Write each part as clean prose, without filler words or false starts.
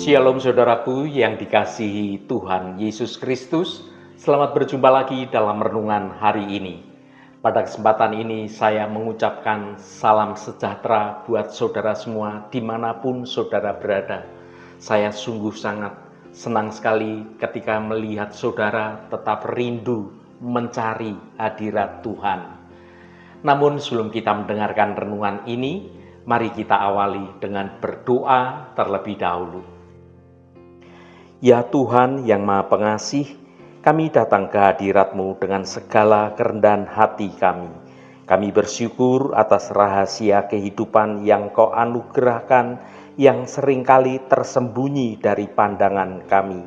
Shalom saudaraku yang dikasihi Tuhan Yesus Kristus. Selamat berjumpa lagi dalam renungan hari ini. Pada kesempatan ini saya mengucapkan salam sejahtera buat saudara semua dimanapun saudara berada. Saya sungguh sangat senang sekali ketika melihat saudara tetap rindu mencari hadirat Tuhan. Namun sebelum kita mendengarkan renungan ini, mari kita awali dengan berdoa terlebih dahulu. Ya Tuhan yang Maha Pengasih, kami datang ke hadirat-Mu dengan segala kerendahan hati kami. Kami bersyukur atas rahasia kehidupan yang Kau anugerahkan yang seringkali tersembunyi dari pandangan kami.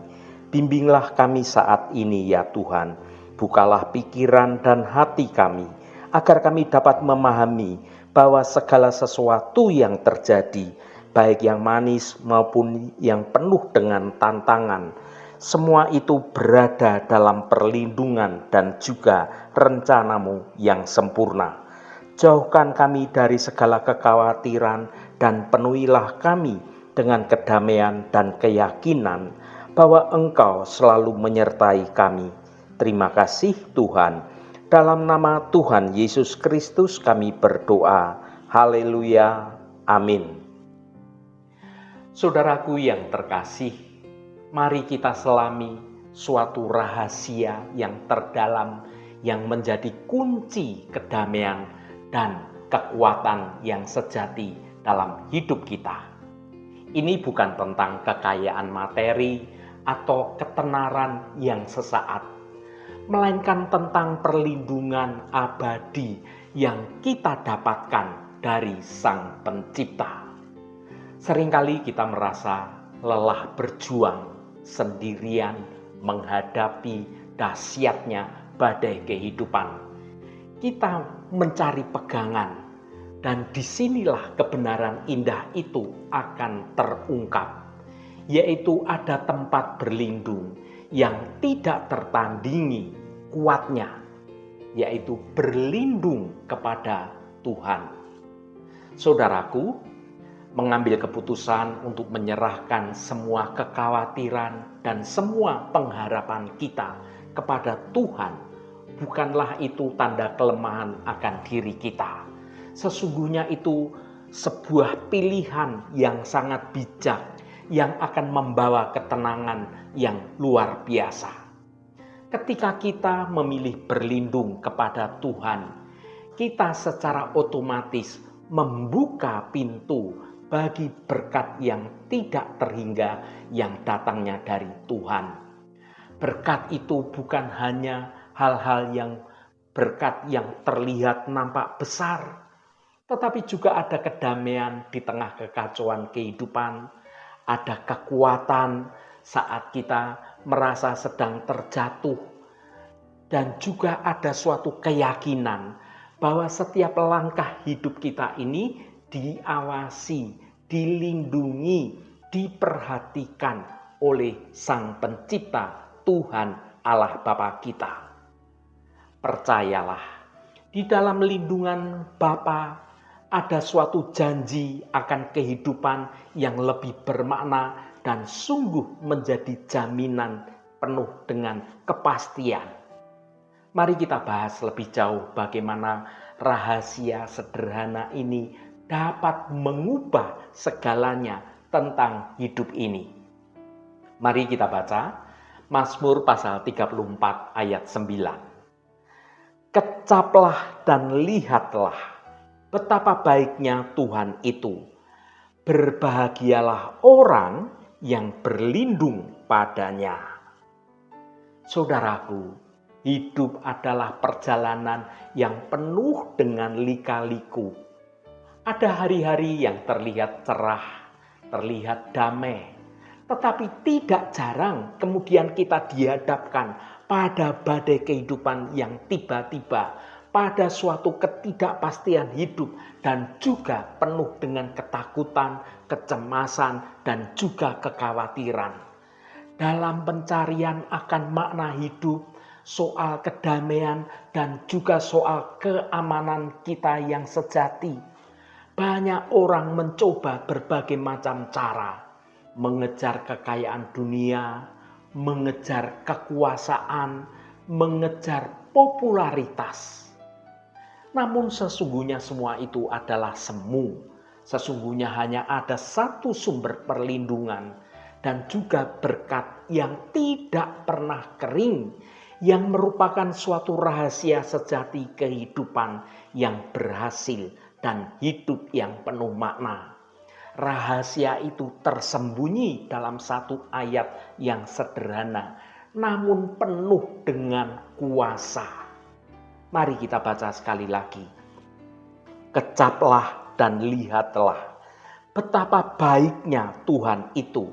Bimbinglah kami saat ini ya Tuhan, bukalah pikiran dan hati kami, agar kami dapat memahami bahwa segala sesuatu yang terjadi, baik yang manis maupun yang penuh dengan tantangan, semua itu berada dalam perlindungan dan juga rencana-Mu yang sempurna. Jauhkan kami dari segala kekhawatiran dan penuhilah kami dengan kedamaian dan keyakinan bahwa Engkau selalu menyertai kami. Terima kasih Tuhan. Dalam nama Tuhan Yesus Kristus kami berdoa. Haleluya. Amin. Saudaraku yang terkasih, mari kita selami suatu rahasia yang terdalam yang menjadi kunci kedamaian dan kekuatan yang sejati dalam hidup kita. Ini bukan tentang kekayaan materi atau ketenaran yang sesaat, melainkan tentang perlindungan abadi yang kita dapatkan dari Sang Pencipta. Seringkali kita merasa lelah berjuang sendirian menghadapi dahsyatnya badai kehidupan. Kita mencari pegangan, dan disinilah kebenaran indah itu akan terungkap, yaitu ada tempat berlindung yang tidak tertandingi kuatnya, yaitu berlindung kepada Tuhan. Saudaraku, mengambil keputusan untuk menyerahkan semua kekhawatiran dan semua pengharapan kita kepada Tuhan, bukanlah itu tanda kelemahan akan diri kita. Sesungguhnya itu sebuah pilihan yang sangat bijak yang akan membawa ketenangan yang luar biasa. Ketika kita memilih berlindung kepada Tuhan, kita secara otomatis membuka pintu bagi berkat yang tidak terhingga yang datangnya dari Tuhan. Berkat itu bukan hanya hal-hal yang berkat yang terlihat nampak besar, tetapi juga ada kedamaian di tengah kekacauan kehidupan, ada kekuatan saat kita merasa sedang terjatuh, dan juga ada suatu keyakinan bahwa setiap langkah hidup kita ini diawasi, dilindungi, diperhatikan oleh Sang Pencipta, Tuhan Allah Bapa kita. Percayalah, di dalam lindungan Bapa ada suatu janji akan kehidupan yang lebih bermakna dan sungguh menjadi jaminan penuh dengan kepastian. Mari kita bahas lebih jauh bagaimana rahasia sederhana ini dapat mengubah segalanya tentang hidup ini. Mari kita baca Mazmur pasal 34 ayat 9. Kecaplah dan lihatlah betapa baiknya Tuhan itu. Berbahagialah orang yang berlindung padanya. Saudaraku, hidup adalah perjalanan yang penuh dengan lika-liku. Ada hari-hari yang terlihat cerah, terlihat damai, tetapi tidak jarang kemudian kita dihadapkan pada badai kehidupan yang tiba-tiba, pada suatu ketidakpastian hidup dan juga penuh dengan ketakutan, kecemasan, dan juga kekhawatiran. Dalam pencarian akan makna hidup, soal kedamaian, dan juga soal keamanan kita yang sejati, banyak orang mencoba berbagai macam cara, mengejar kekayaan dunia, mengejar kekuasaan, mengejar popularitas. Namun sesungguhnya semua itu adalah semu. Sesungguhnya hanya ada satu sumber perlindungan dan juga berkat yang tidak pernah kering, yang merupakan suatu rahasia sejati kehidupan yang berhasil dan hidup yang penuh makna. Rahasia itu tersembunyi dalam satu ayat yang sederhana, namun penuh dengan kuasa. Mari kita baca sekali lagi. Kecaplah dan lihatlah betapa baiknya Tuhan itu.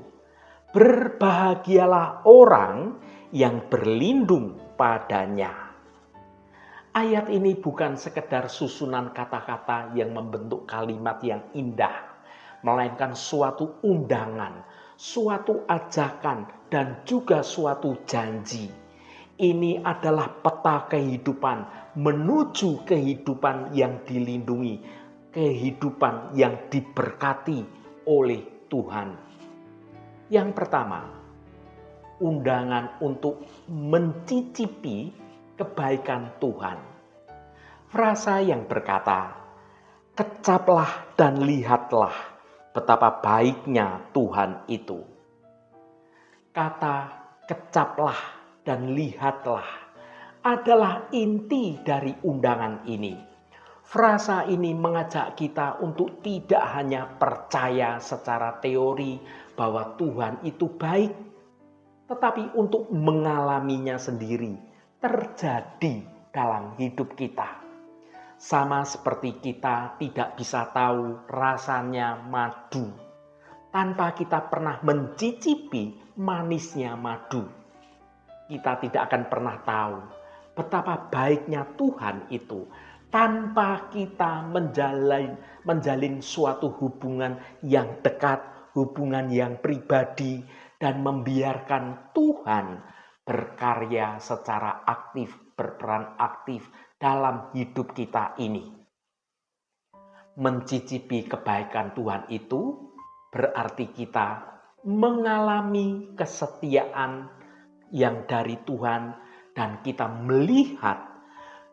Berbahagialah orang yang berlindung padanya. Ayat ini bukan sekedar susunan kata-kata yang membentuk kalimat yang indah, melainkan suatu undangan, suatu ajakan, dan juga suatu janji. Ini adalah peta kehidupan menuju kehidupan yang dilindungi, kehidupan yang diberkati oleh Tuhan. Yang pertama, undangan untuk mencicipi kebaikan Tuhan. Frasa yang berkata, "Kecaplah dan lihatlah betapa baiknya Tuhan itu." Kata "kecaplah dan lihatlah" adalah inti dari undangan ini. Frasa ini mengajak kita untuk tidak hanya percaya secara teori bahwa Tuhan itu baik, tetapi untuk mengalaminya sendiri terjadi dalam hidup kita. Sama seperti kita tidak bisa tahu rasanya madu tanpa kita pernah mencicipi manisnya madu. Kita tidak akan pernah tahu betapa baiknya Tuhan itu tanpa kita menjalin suatu hubungan yang dekat, hubungan yang pribadi, dan membiarkan Tuhan berkarya secara aktif, berperan aktif dalam hidup kita ini. Mencicipi kebaikan Tuhan itu berarti kita mengalami kesetiaan yang dari Tuhan dan kita melihat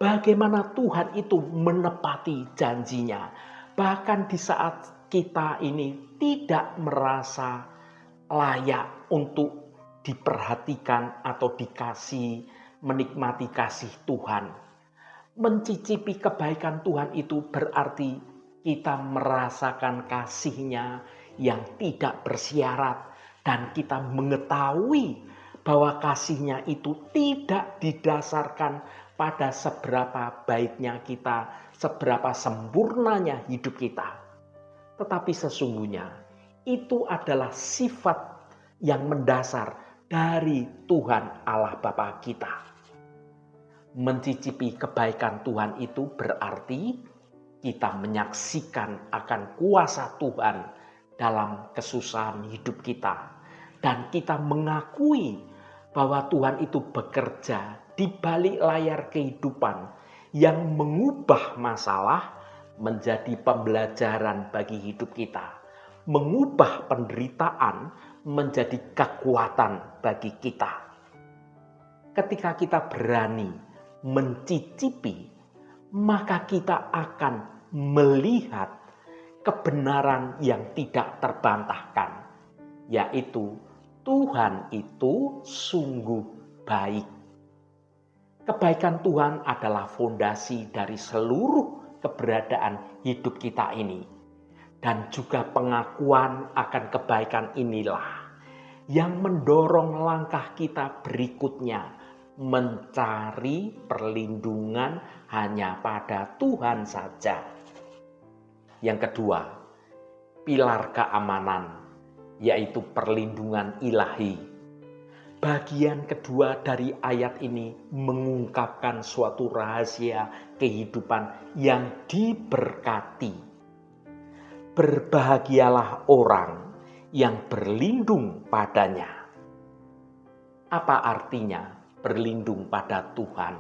bagaimana Tuhan itu menepati janjinya. Bahkan di saat kita ini tidak merasa layak untuk diperhatikan atau dikasih, menikmati kasih Tuhan. Mencicipi kebaikan Tuhan itu berarti kita merasakan kasih-Nya yang tidak bersyarat dan kita mengetahui bahwa kasih-Nya itu tidak didasarkan pada seberapa baiknya kita, seberapa sempurnanya hidup kita. Tetapi sesungguhnya itu adalah sifat yang mendasar dari Tuhan Allah Bapa kita. Mencicipi kebaikan Tuhan itu berarti kita menyaksikan akan kuasa Tuhan dalam kesusahan hidup kita. Dan kita mengakui bahwa Tuhan itu bekerja di balik layar kehidupan yang mengubah masalah menjadi pembelajaran bagi hidup kita. Mengubah penderitaan menjadi kekuatan bagi kita. Ketika kita berani mencicipi, maka kita akan melihat kebenaran yang tidak terbantahkan, yaitu Tuhan itu sungguh baik. Kebaikan Tuhan adalah fondasi dari seluruh keberadaan hidup kita ini. Dan juga pengakuan akan kebaikan inilah yang mendorong langkah kita berikutnya mencari perlindungan hanya pada Tuhan saja. Yang kedua, pilar keamanan, yaitu perlindungan ilahi. Bagian kedua dari ayat ini mengungkapkan suatu rahasia kehidupan yang diberkati. Berbahagialah orang yang berlindung padanya. Apa artinya berlindung pada Tuhan?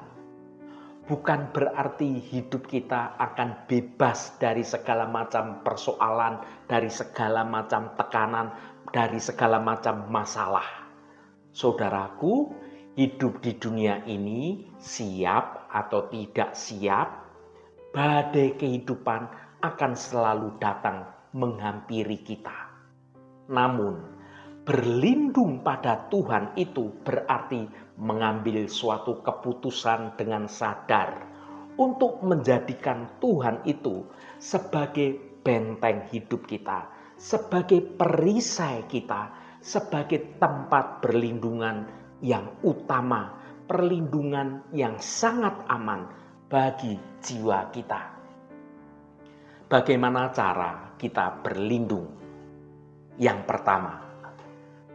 bukan berarti hidup kita akan bebas dari segala macam persoalan, dari segala macam tekanan, dari segala macam masalah. Saudaraku, hidup di dunia ini siap atau tidak siap, badai kehidupan akan selalu datang menghampiri kita. Namun, berlindung pada Tuhan itu berarti mengambil suatu keputusan dengan sadar untuk menjadikan Tuhan itu sebagai benteng hidup kita, sebagai perisai kita, sebagai tempat perlindungan yang utama, perlindungan yang sangat aman bagi jiwa kita. Bagaimana cara kita berlindung? Yang pertama,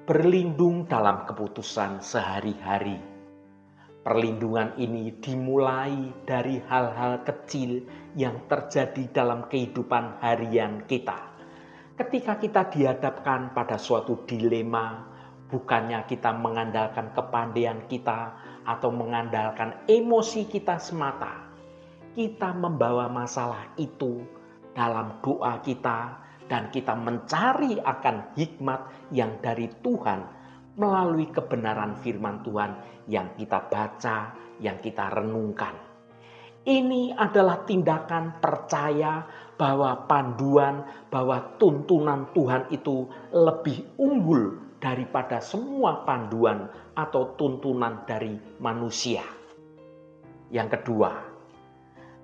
berlindung dalam keputusan sehari-hari. Perlindungan ini dimulai dari hal-hal kecil yang terjadi dalam kehidupan harian kita. Ketika kita dihadapkan pada suatu dilema, bukannya kita mengandalkan kepandaian kita atau mengandalkan emosi kita semata. Kita membawa masalah itu dalam doa kita dan kita mencari akan hikmat yang dari Tuhan melalui kebenaran firman Tuhan yang kita baca, yang kita renungkan. Ini adalah tindakan percaya bahwa panduan, bahwa tuntunan Tuhan itu lebih unggul daripada semua panduan atau tuntunan dari manusia. Yang kedua,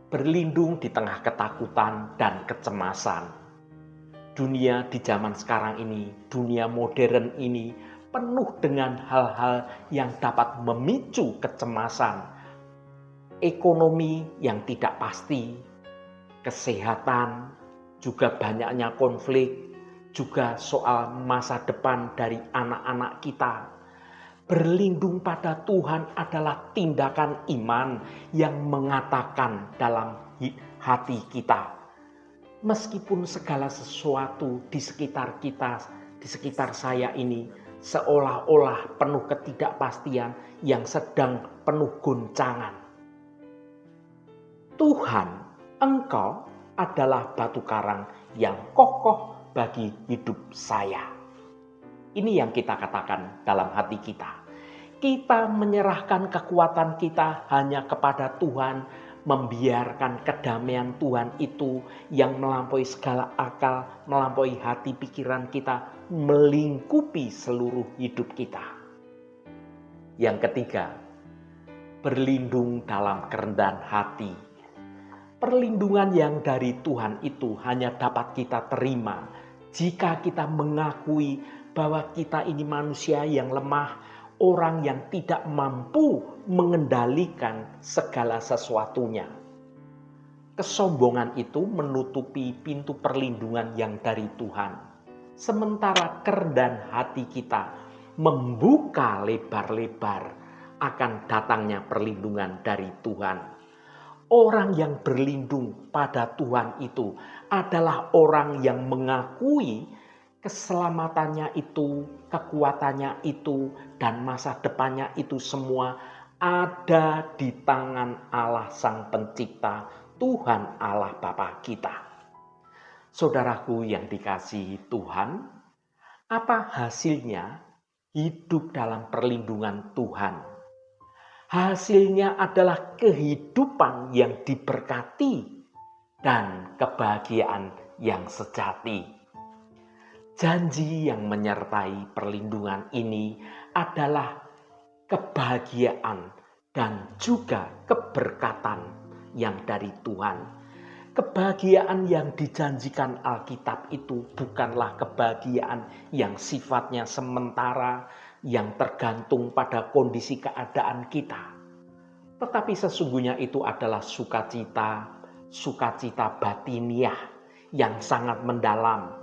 berlindung di tengah ketakutan dan kecemasan. Dunia di zaman sekarang ini, dunia modern ini penuh dengan hal-hal yang dapat memicu kecemasan. Ekonomi yang tidak pasti, kesehatan, juga banyaknya konflik, juga soal masa depan dari anak-anak kita. Berlindung pada Tuhan adalah tindakan iman yang mengatakan dalam hati kita, meskipun segala sesuatu di sekitar kita, di sekitar saya ini seolah-olah penuh ketidakpastian yang sedang penuh goncangan. Tuhan, Engkau adalah batu karang yang kokoh bagi hidup saya. Ini yang kita katakan dalam hati kita. Kita menyerahkan kekuatan kita hanya kepada Tuhan, membiarkan kedamaian Tuhan itu yang melampaui segala akal, melampaui hati pikiran kita, melingkupi seluruh hidup kita. Yang ketiga, berlindung dalam kerendahan hati. Perlindungan yang dari Tuhan itu hanya dapat kita terima jika kita mengakui bahwa kita ini manusia yang lemah, orang yang tidak mampu mengendalikan segala sesuatunya. Kesombongan itu menutupi pintu perlindungan yang dari Tuhan. Sementara kerendahan hati kita membuka lebar-lebar akan datangnya perlindungan dari Tuhan. Orang yang berlindung pada Tuhan itu adalah orang yang mengakui keselamatannya itu, kekuatannya itu, dan masa depannya itu semua ada di tangan Allah Sang Pencipta, Tuhan Allah Bapa kita. Saudaraku yang dikasihi Tuhan, apa hasilnya hidup dalam perlindungan Tuhan? Hasilnya adalah kehidupan yang diberkati dan kebahagiaan yang sejati. Janji yang menyertai perlindungan ini adalah kebahagiaan dan juga keberkatan yang dari Tuhan. Kebahagiaan yang dijanjikan Alkitab itu bukanlah kebahagiaan yang sifatnya sementara, yang tergantung pada kondisi keadaan kita. Tetapi sesungguhnya itu adalah sukacita batiniah yang sangat mendalam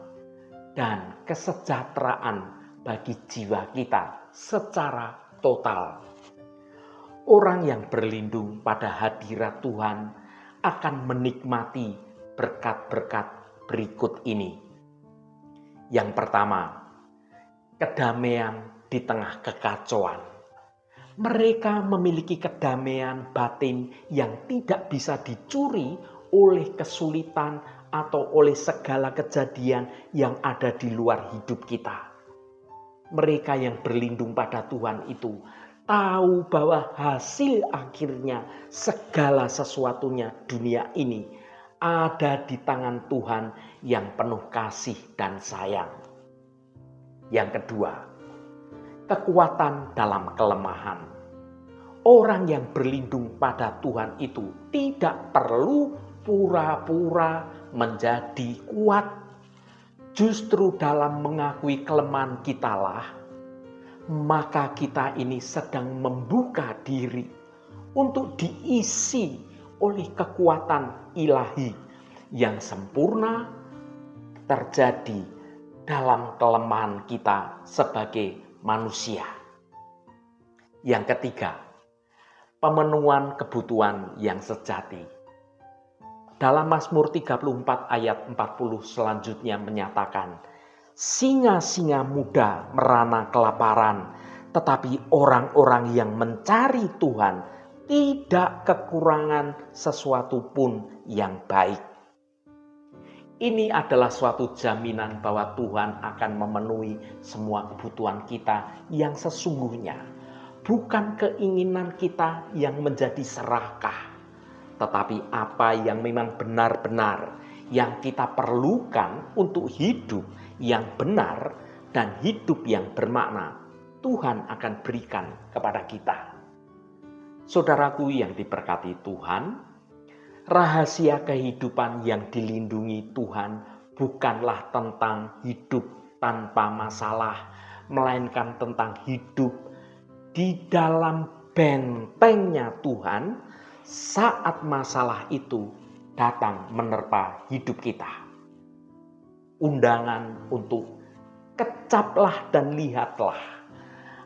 dan kesejahteraan bagi jiwa kita secara total. Orang yang berlindung pada hadirat Tuhan akan menikmati berkat-berkat berikut ini. Yang pertama, kedamaian di tengah kekacauan. Mereka memiliki kedamaian batin yang tidak bisa dicuri oleh kesulitan atau oleh segala kejadian yang ada di luar hidup kita. Mereka yang berlindung pada Tuhan itu tahu bahwa hasil akhirnya segala sesuatunya dunia ini ada di tangan Tuhan yang penuh kasih dan sayang. Yang kedua, kekuatan dalam kelemahan. Orang yang berlindung pada Tuhan itu tidak perlu pura-pura menjadi kuat. Justru dalam mengakui kelemahan kitalah, maka kita ini sedang membuka diri untuk diisi oleh kekuatan ilahi yang sempurna terjadi dalam kelemahan kita sebagai manusia. Yang ketiga, pemenuhan kebutuhan yang sejati. Dalam Mazmur 34 ayat 40 selanjutnya menyatakan, singa-singa muda merana kelaparan, tetapi orang-orang yang mencari Tuhan tidak kekurangan sesuatu pun yang baik. Ini adalah suatu jaminan bahwa Tuhan akan memenuhi semua kebutuhan kita yang sesungguhnya. Bukan keinginan kita yang menjadi serakah, tetapi apa yang memang benar-benar yang kita perlukan untuk hidup yang benar dan hidup yang bermakna, Tuhan akan berikan kepada kita. Saudaraku yang diberkati Tuhan, rahasia kehidupan yang dilindungi Tuhan bukanlah tentang hidup tanpa masalah, melainkan tentang hidup di dalam bentengnya Tuhan saat masalah itu datang menerpa hidup kita. Undangan untuk kecaplah dan lihatlah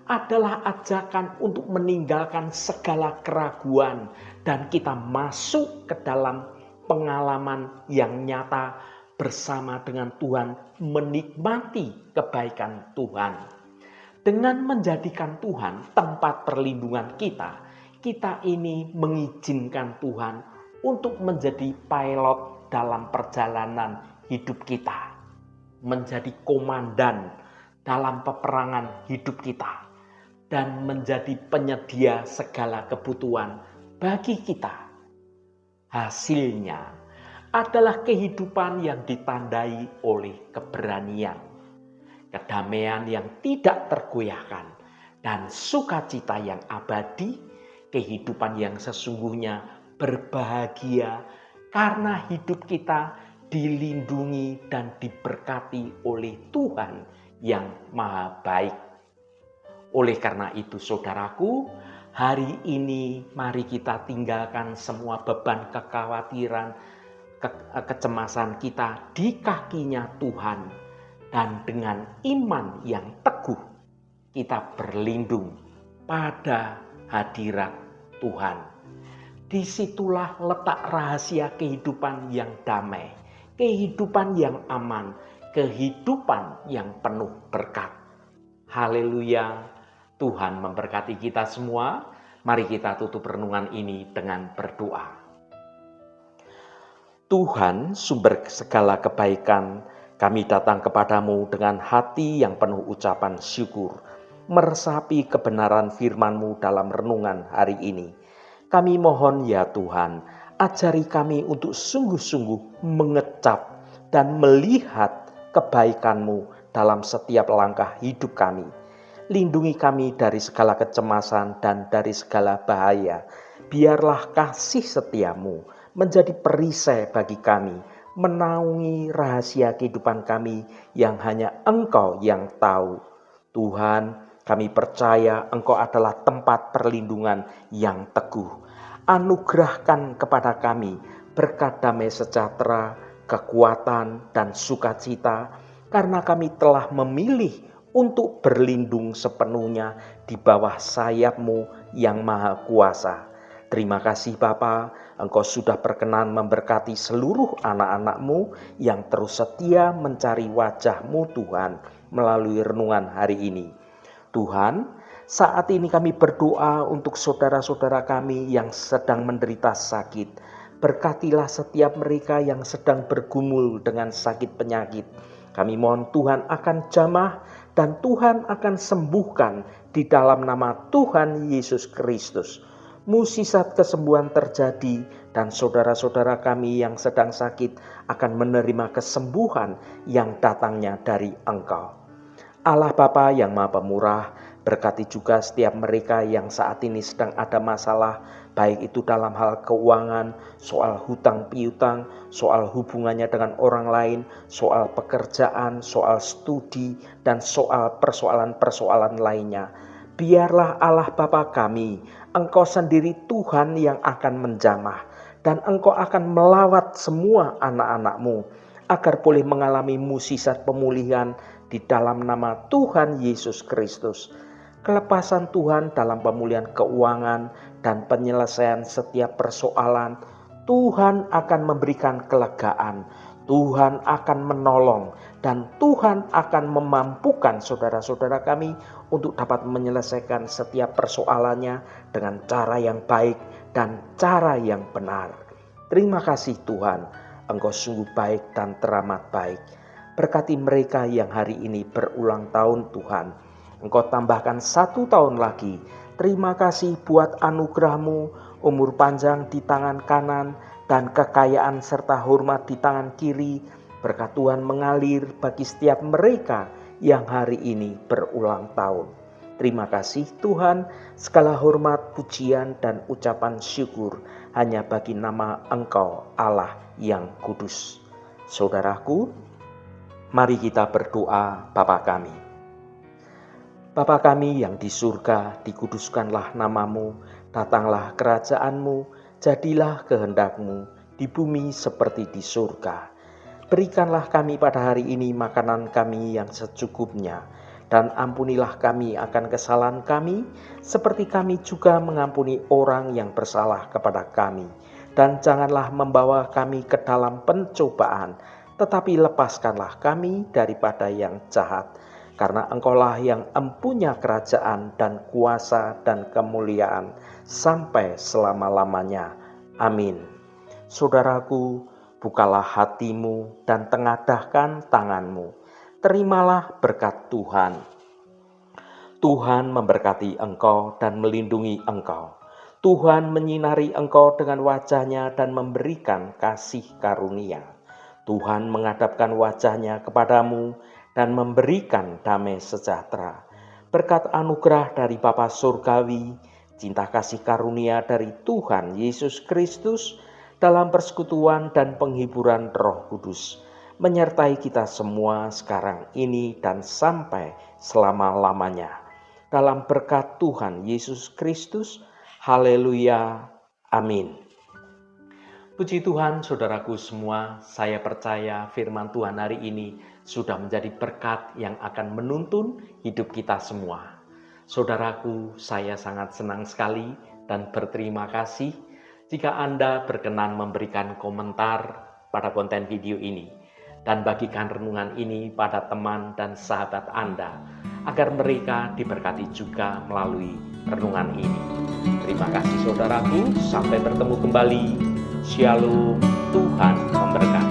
adalah ajakan untuk meninggalkan segala keraguan dan kita masuk ke dalam pengalaman yang nyata bersama dengan Tuhan, menikmati kebaikan Tuhan. Dengan menjadikan Tuhan tempat perlindungan kita, kita ini mengizinkan Tuhan untuk menjadi pilot dalam perjalanan hidup kita, menjadi komandan dalam peperangan hidup kita, dan menjadi penyedia segala kebutuhan bagi kita. Hasilnya adalah kehidupan yang ditandai oleh keberanian, kedamaian yang tidak tergoyahkan, dan sukacita yang abadi, kehidupan yang sesungguhnya berbahagia karena hidup kita dilindungi dan diberkati oleh Tuhan yang Maha Baik. Oleh karena itu saudaraku, hari ini mari kita tinggalkan semua beban kekhawatiran, kecemasan kita di kakinya Tuhan. Dan dengan iman yang teguh, kita berlindung pada hadirat Tuhan. Disitulah letak rahasia kehidupan yang damai, kehidupan yang aman, kehidupan yang penuh berkat. Haleluya, Tuhan memberkati kita semua. Mari kita tutup renungan ini dengan berdoa. Tuhan, sumber segala kebaikan, kami datang kepadamu dengan hati yang penuh ucapan syukur, meresapi kebenaran firman-Mu dalam renungan hari ini. Kami mohon ya Tuhan, ajari kami untuk sungguh-sungguh mengecap dan melihat kebaikan-Mu dalam setiap langkah hidup kami. Lindungi kami dari segala kecemasan dan dari segala bahaya. Biarlah kasih setia-Mu menjadi perisai bagi kami, menaungi rahasia kehidupan kami yang hanya Engkau yang tahu. Tuhan, kami percaya Engkau adalah tempat perlindungan yang teguh. Anugerahkan kepada kami berkat damai sejahtera, kekuatan, dan sukacita, karena kami telah memilih untuk berlindung sepenuhnya di bawah sayap-Mu yang Maha Kuasa. Terima kasih Bapa, Engkau sudah berkenan memberkati seluruh anak-anak-Mu yang terus setia mencari wajah-Mu Tuhan melalui renungan hari ini. Tuhan, Saat ini kami berdoa untuk saudara-saudara kami yang sedang menderita sakit. Berkatilah setiap mereka yang sedang bergumul dengan sakit penyakit. Kami mohon Tuhan akan jamah dan Tuhan akan sembuhkan di dalam nama Tuhan Yesus Kristus. Mukjizat kesembuhan terjadi dan saudara-saudara kami yang sedang sakit akan menerima kesembuhan yang datangnya dari Engkau. Allah Bapa yang Maha Pemurah, berkati juga setiap mereka yang saat ini sedang ada masalah, baik itu dalam hal keuangan, soal hutang piutang, soal hubungannya dengan orang lain, soal pekerjaan, soal studi, dan soal persoalan-persoalan lainnya. Biarlah Allah Bapa kami, Engkau sendiri Tuhan yang akan menjamah, dan Engkau akan melawat semua anak-anak-Mu, agar boleh mengalami mukjizat pemulihan di dalam nama Tuhan Yesus Kristus. Kelepasan Tuhan dalam pemulihan keuangan dan penyelesaian setiap persoalan. Tuhan akan memberikan kelegaan, Tuhan akan menolong, dan Tuhan akan memampukan saudara-saudara kami untuk dapat menyelesaikan setiap persoalannya dengan cara yang baik dan cara yang benar. Terima kasih Tuhan, Engkau sungguh baik dan teramat baik. Berkati mereka yang hari ini berulang tahun Tuhan. Engkau tambahkan 1 tahun lagi. Terima kasih buat anugerah-Mu, umur panjang di tangan kanan, dan kekayaan serta hormat di tangan kiri. Berkat Tuhan mengalir bagi setiap mereka yang hari ini berulang tahun. Terima kasih Tuhan, segala hormat, pujian, dan ucapan syukur hanya bagi nama Engkau Allah yang kudus. Saudaraku, mari kita berdoa. Bapa kami. Bapa kami yang di surga, dikuduskanlah nama-Mu, datanglah kerajaan-Mu, jadilah kehendak-Mu di bumi seperti di surga. Berikanlah kami pada hari ini makanan kami yang secukupnya, dan ampunilah kami akan kesalahan kami, seperti kami juga mengampuni orang yang bersalah kepada kami. Dan janganlah membawa kami ke dalam pencobaan, tetapi lepaskanlah kami daripada yang jahat. Karena Engkaulah yang empunya kerajaan dan kuasa dan kemuliaan sampai selama-lamanya. Amin. Saudaraku, bukalah hatimu dan tengadahkan tanganmu. Terimalah berkat Tuhan. Tuhan memberkati engkau dan melindungi engkau. Tuhan menyinari engkau dengan wajah-Nya dan memberikan kasih karunia. Tuhan menghadapkan wajah-Nya kepadamu dan memberikan damai sejahtera. Berkat anugerah dari Bapa Surgawi, cinta kasih karunia dari Tuhan Yesus Kristus, dalam persekutuan dan penghiburan Roh Kudus, menyertai kita semua sekarang ini dan sampai selama-lamanya. Dalam berkat Tuhan Yesus Kristus, haleluya, amin. Puji Tuhan, saudaraku semua, saya percaya firman Tuhan hari ini sudah menjadi berkat yang akan menuntun hidup kita semua. Saudaraku, saya sangat senang sekali dan berterima kasih jika Anda berkenan memberikan komentar pada konten video ini dan bagikan renungan ini pada teman dan sahabat Anda agar mereka diberkati juga melalui renungan ini. Terima kasih saudaraku, sampai bertemu kembali. Shalom, Tuhan memberkati.